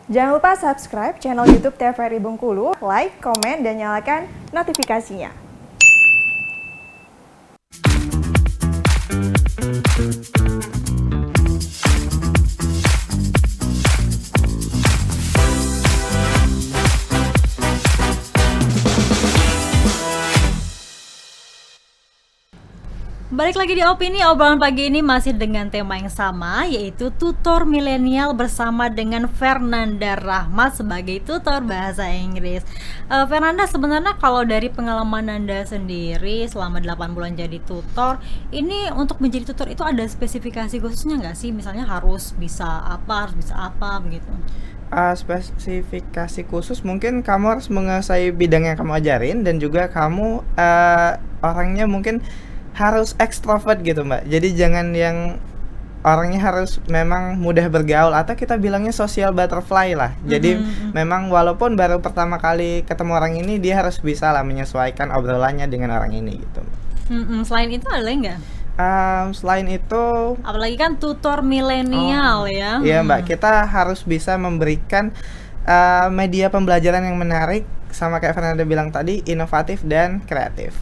Jangan lupa subscribe channel YouTube TVRI Bengkulu, like, komen, dan nyalakan notifikasinya. Balik lagi di Opini, obrolan pagi ini masih dengan tema yang sama, yaitu tutor milenial bersama dengan Fernanda Rahmat sebagai tutor bahasa Inggris. Fernanda, sebenarnya kalau dari pengalaman Anda sendiri selama 8 bulan jadi tutor, ini untuk menjadi tutor itu ada spesifikasi khususnya nggak sih? Misalnya harus bisa apa begitu? Spesifikasi khusus mungkin kamu harus menguasai bidang yang kamu ajarin, dan juga kamu orangnya mungkin harus ekstrovert gitu Mbak. Jadi jangan yang orangnya harus memang mudah bergaul, atau kita bilangnya social butterfly lah. Jadi memang walaupun baru pertama kali ketemu orang ini, dia harus bisa lah menyesuaikan obrolannya dengan orang ini gitu. Selain itu ada nggak? Selain itu, apalagi kan tutor milenial ya. Iya Mbak, kita harus bisa memberikan media pembelajaran yang menarik, sama kayak Fernanda bilang tadi, inovatif dan kreatif.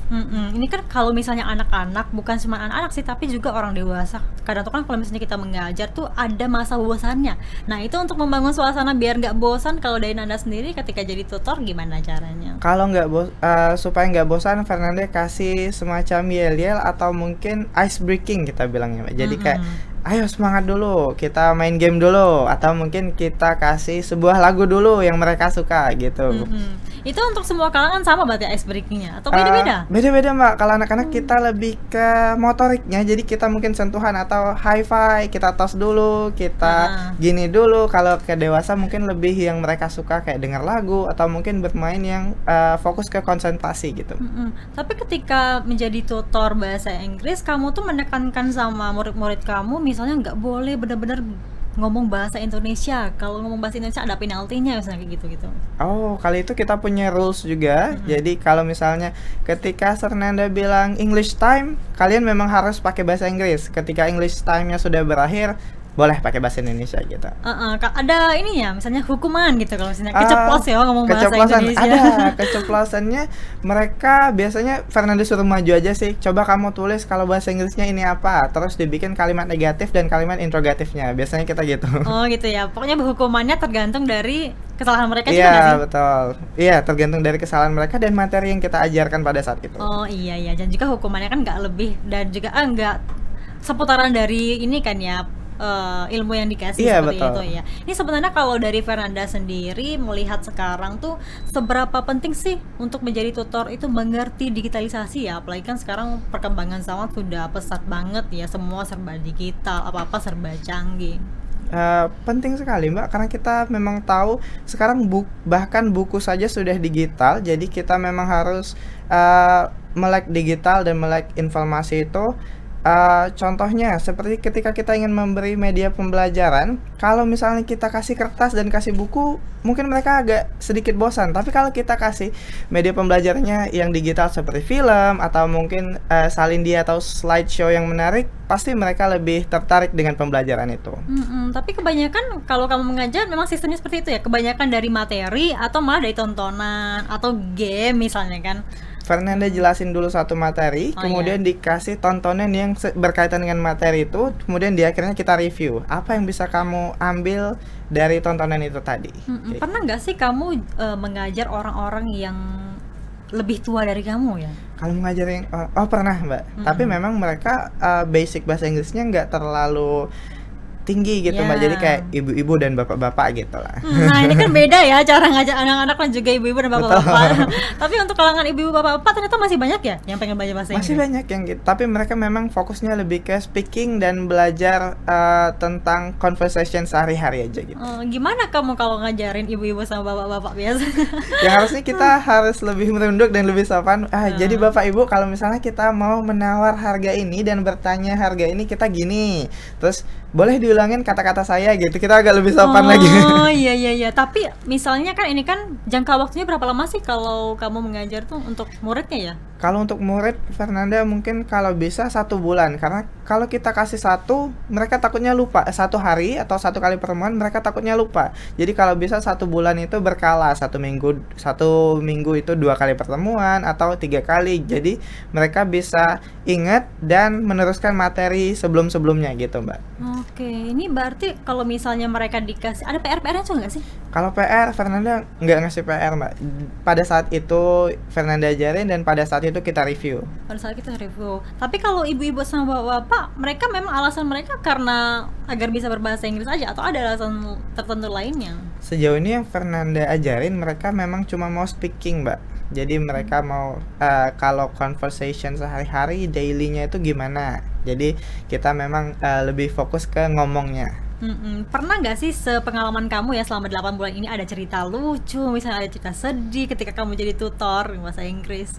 Ini kan kalau misalnya anak-anak, bukan cuma anak-anak sih, tapi juga orang dewasa. Kadang tuh kan kalau misalnya kita mengajar tuh ada masa bosannya. Nah itu untuk membangun suasana biar nggak bosan, kalau dari Anda sendiri ketika jadi tutor gimana caranya? Kalau supaya nggak bosan, Fernanda kasih semacam yel-yel atau mungkin ice breaking kita bilangnya Mbak. Jadi kayak ayo semangat dulu, kita main game dulu, atau mungkin kita kasih sebuah lagu dulu yang mereka suka gitu. Itu untuk semua kalangan sama berarti ice breaking-nya atau beda-beda? Beda-beda Mbak. Kalau anak-anak kita lebih ke motoriknya, jadi kita mungkin sentuhan atau high five, kita tos dulu, kita gini dulu. Kalau ke dewasa mungkin lebih yang mereka suka kayak dengar lagu, atau mungkin bermain yang fokus ke konsentrasi gitu. Tapi ketika menjadi tutor bahasa Inggris, kamu tuh menekankan sama murid-murid kamu, misalnya nggak boleh benar-benar ngomong bahasa Indonesia. Kalau ngomong bahasa Indonesia ada penaltinya misalnya kayak gitu-gitu. Oh, kali itu kita punya rules juga. Jadi kalau misalnya ketika Fernanda bilang English time, kalian memang harus pakai bahasa Inggris. Ketika English time-nya sudah berakhir, boleh pakai bahasa Indonesia gitu. Ada ini ya, misalnya hukuman gitu kalau misalnya keceplos ya ngomong bahasa Indonesia. Ada keceplosannya. Mereka biasanya Fernanda suruh maju aja sih. Coba kamu tulis kalau bahasa Inggrisnya ini apa, terus dibikin kalimat negatif dan kalimat interrogatifnya. Biasanya kita gitu. Oh gitu ya. Pokoknya hukumannya tergantung dari kesalahan mereka juga nggak sih? Iya betul. Iya, tergantung dari kesalahan mereka dan materi yang kita ajarkan pada saat itu. Oh iya. Dan juga hukumannya kan nggak lebih dan juga nggak seputaran dari ini kan ya. Ilmu yang dikasih seperti betul. itu ya. Ini sebenarnya kalau dari Fernanda sendiri melihat sekarang tuh seberapa penting sih untuk menjadi tutor itu mengerti digitalisasi ya, apalagi kan sekarang perkembangan zaman sudah pesat banget ya, semua serba digital, apa-apa serba canggih. Penting sekali Mbak, karena kita memang tahu sekarang bahkan buku saja sudah digital. Jadi kita memang harus melek digital dan melek informasi itu. Contohnya seperti ketika kita ingin memberi media pembelajaran, kalau misalnya kita kasih kertas dan kasih buku, mungkin mereka agak sedikit bosan. Tapi kalau kita kasih media pembelajarannya yang digital seperti film, atau mungkin salindia atau slideshow yang menarik, pasti mereka lebih tertarik dengan pembelajaran itu. Tapi kebanyakan kalau kamu mengajar memang sistemnya seperti itu ya, kebanyakan dari materi atau malah dari tontonan atau game misalnya kan. Fernanda jelasin dulu satu materi, kemudian dikasih tontonan yang berkaitan dengan materi itu, kemudian di akhirnya kita review apa yang bisa kamu ambil dari tontonan itu tadi. Pernah nggak sih kamu mengajar orang-orang yang lebih tua dari kamu ya? Kalau mengajar pernah Mbak, tapi memang mereka basic bahasa Inggrisnya nggak terlalu tinggi gitu Mbak, jadi kayak ibu-ibu dan bapak-bapak gitu lah. Nah ini kan beda ya cara ngajak anak-anak dan juga ibu-ibu dan bapak-bapak. Tapi untuk kalangan ibu-ibu bapak-bapak ternyata masih banyak ya yang pengen belajar bahasa Inggris? Masih banyak yang gitu, tapi mereka memang fokusnya lebih ke speaking dan belajar tentang conversation sehari-hari aja gitu. Gimana kamu kalau ngajarin ibu-ibu sama bapak-bapak biasa? Yang harusnya kita harus lebih merunduk dan lebih sopan. Jadi bapak ibu kalau misalnya kita mau menawar harga ini dan bertanya harga ini kita gini, terus boleh diulangin kata-kata saya gitu, kita agak lebih sopan lagi. Oh iya iya. Tapi misalnya kan ini kan jangka waktunya berapa lama sih kalau kamu mengajar tuh untuk muridnya ya? Kalau untuk murid Fernanda mungkin kalau bisa 1 bulan, karena kalau kita kasih satu mereka takutnya lupa, 1 hari atau 1 kali pertemuan mereka takutnya lupa. Jadi kalau bisa 1 bulan itu berkala, 1 minggu itu 2 kali pertemuan atau 3 kali. Jadi mereka bisa ingat dan meneruskan materi sebelum-sebelumnya gitu Mbak. Oke, ini berarti kalau misalnya mereka dikasih ada PR-nya juga nggak sih? Kalau PR, Fernanda nggak ngasih PR Mbak. Pada saat itu Fernanda ajarin dan pada saat itu kita review. Pada saat kita review. Tapi kalau ibu-ibu sama bapak-bapak, mereka memang alasan mereka karena agar bisa berbahasa Inggris aja atau ada alasan tertentu lainnya? Sejauh ini yang Fernanda ajarin mereka memang cuma mau speaking Mbak. Jadi mereka mau kalau conversation sehari-hari dailynya itu gimana. Jadi kita memang lebih fokus ke ngomongnya. Pernah nggak sih sepengalaman kamu ya selama 8 bulan ini ada cerita lucu, misalnya ada cerita sedih ketika kamu jadi tutor bahasa Inggris?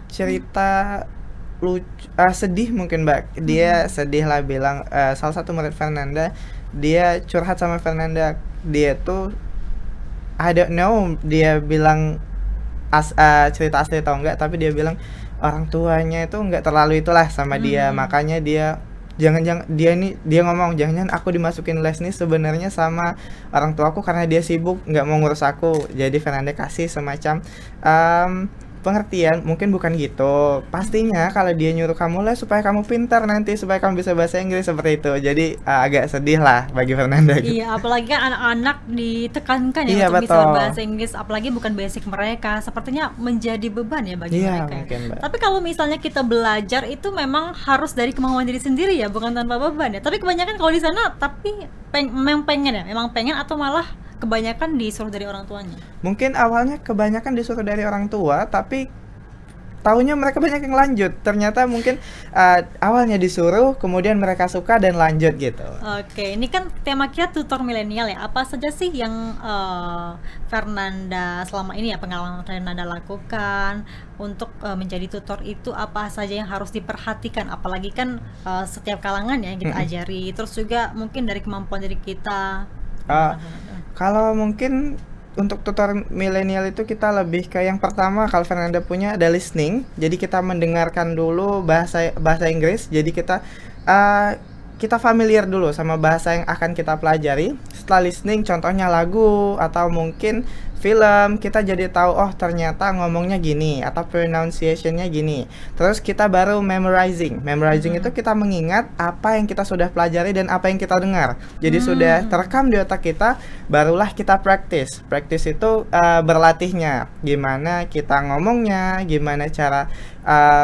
Cerita lucu, sedih mungkin Mbak. Dia sedih lah bilang salah satu murid Fernanda, dia curhat sama Fernanda. Dia tuh I don't know dia bilang cerita asli atau enggak, tapi dia bilang orang tuanya itu enggak terlalu itulah sama dia. Makanya dia dia ngomong jangan aku dimasukin les nih sebenarnya sama orang tuaku karena dia sibuk nggak mau ngurus aku. Jadi Fernanda kasih semacam pengertian, mungkin bukan gitu. Pastinya kalau dia nyuruh kamu les supaya kamu pintar nanti, supaya kamu bisa bahasa Inggris seperti itu. Jadi agak sedih lah bagi Fernanda gitu. Iya, apalagi kan anak-anak ditekankan ya Iya, untuk bisa betul. berbahasa Inggris, apalagi bukan basic mereka. Sepertinya menjadi beban ya bagi Iya, mereka. mungkin, Mbak. Tapi kalau misalnya kita belajar itu memang harus dari kemauan diri sendiri ya, bukan tanpa beban ya. Tapi kebanyakan kalau di sana tapi memang pengen atau malah kebanyakan disuruh dari orang tuanya. Mungkin awalnya kebanyakan disuruh dari orang tua, tapi taunya mereka banyak yang lanjut. Ternyata mungkin awalnya disuruh, kemudian mereka suka dan lanjut gitu. Oke, ini kan tema kita tutor milenial ya. Apa saja sih yang Fernanda selama ini ya pengalaman Fernanda lakukan untuk menjadi tutor itu, apa saja yang harus diperhatikan? Apalagi kan setiap kalangan ya yang kita ajari. Terus juga mungkin dari kemampuan diri kita. Kalau mungkin untuk tutor milenial itu kita lebih ke yang pertama, kalau Fernanda punya ada listening. Jadi kita mendengarkan dulu bahasa Inggris. Jadi kita familiar dulu sama bahasa yang akan kita pelajari. Setelah listening, contohnya lagu atau mungkin film, kita jadi tahu oh ternyata ngomongnya gini atau pronunciation-nya gini. Terus kita baru memorizing. Memorizing itu kita mengingat apa yang kita sudah pelajari dan apa yang kita dengar. Jadi sudah terekam di otak kita, barulah kita practice. Practice itu berlatihnya. Gimana kita ngomongnya, gimana cara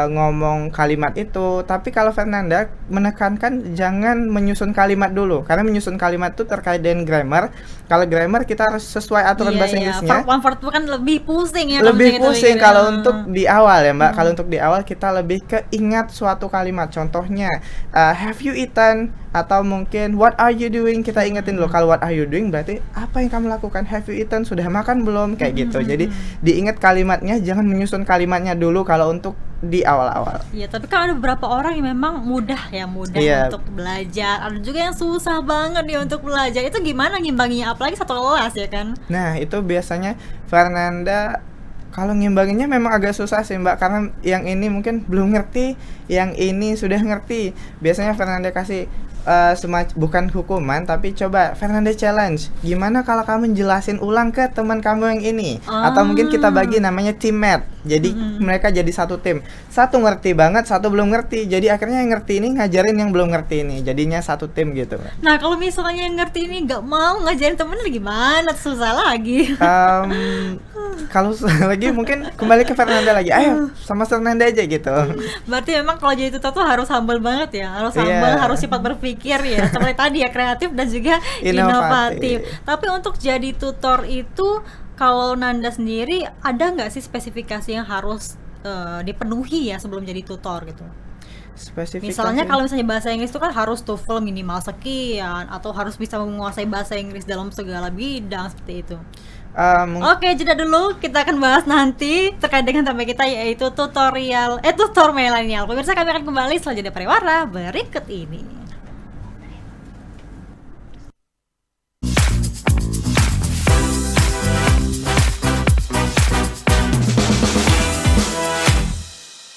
ngomong kalimat itu. Tapi kalau Fernanda menekankan jangan menyusun kalimat dulu, karena menyusun kalimat itu terkait dengan grammar. Kalau grammar kita harus sesuai aturan bahasa Inggrisnya. One word kan lebih pusing ya. Lebih pusing kalau untuk di awal ya Mbak. Kalau untuk di awal kita lebih ke ingat suatu kalimat. Contohnya have you eaten, atau mungkin what are you doing, kita ingetin dulu. Kalau what are you doing berarti apa yang kamu lakukan. Have you eaten, sudah makan belum, kayak gitu. Jadi diingat kalimatnya, jangan menyusun kalimatnya dulu kalau untuk di awal-awal. Iya, tapi kan ada beberapa orang yang memang mudah untuk belajar. Ada juga yang susah banget nih untuk belajar. Itu gimana ngimbanginya, apalagi satu kelas ya kan? Nah, itu biasanya Fernanda kalau ngimbanginnya memang agak susah sih Mbak, karena yang ini mungkin belum ngerti, yang ini sudah ngerti. Biasanya Fernanda kasih bukan hukuman, tapi coba Fernanda challenge. Gimana kalau kamu jelasin ulang ke teman kamu yang ini? Atau mungkin kita bagi namanya teammate. Jadi mereka jadi satu tim. Satu ngerti banget, satu belum ngerti. Jadi akhirnya yang ngerti ini ngajarin yang belum ngerti ini. Jadinya satu tim gitu. Nah, kalau misalnya yang ngerti ini nggak mau ngajarin temennya gimana? Susah lagi. Kalau lagi mungkin kembali ke Fernanda lagi. Ayo sama Fernanda aja gitu. Berarti memang kalau jadi tutor tuh harus humble banget ya. Harus humble, harus cepat berpikir ya. Seperti tadi ya, kreatif dan juga inovatif. Tapi untuk jadi tutor itu, kalau Nanda sendiri ada nggak sih spesifikasi yang harus dipenuhi ya sebelum jadi tutor gitu? Misalnya kalau misalnya bahasa Inggris itu kan harus TOEFL minimal sekian, atau harus bisa menguasai bahasa Inggris dalam segala bidang seperti itu. Oke, jeda dulu, kita akan bahas nanti terkait dengan tema kita, yaitu tutor milenial. Pemirsa, kami akan kembali setelah jeda pariwara berikut ini.